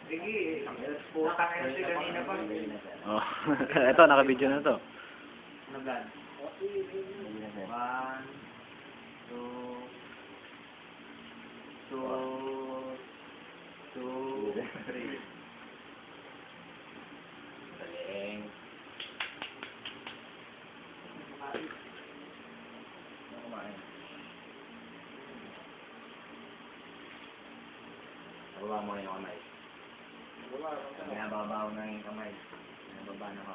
Sige, puta kayo si kanina pa. Oh, ito, naka-video na to. Ano plan? 1, 2, 3. Galing. Ano kumain? Nababa mo yung kamay. Nababaw na yung kamay. Nababa na ako.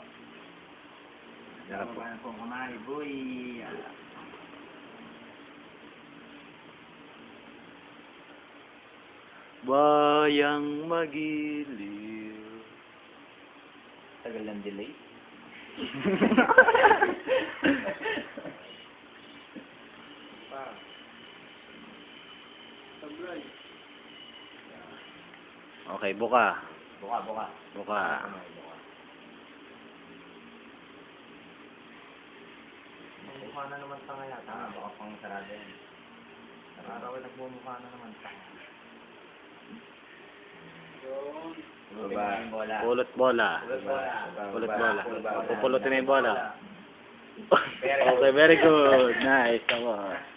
Nababa na akong kamay. Boy! Bayang magiliw. Tagal ng delay. Okay, buka. Buka, buka. Buka. Mukha na naman tanga yata. Baka pang sarado yan. Araw ay nagmumukha na naman tanga. Pulot bola. Pulot bola. Pupulutin na yung bola. Okay, very good. Nice. Come on.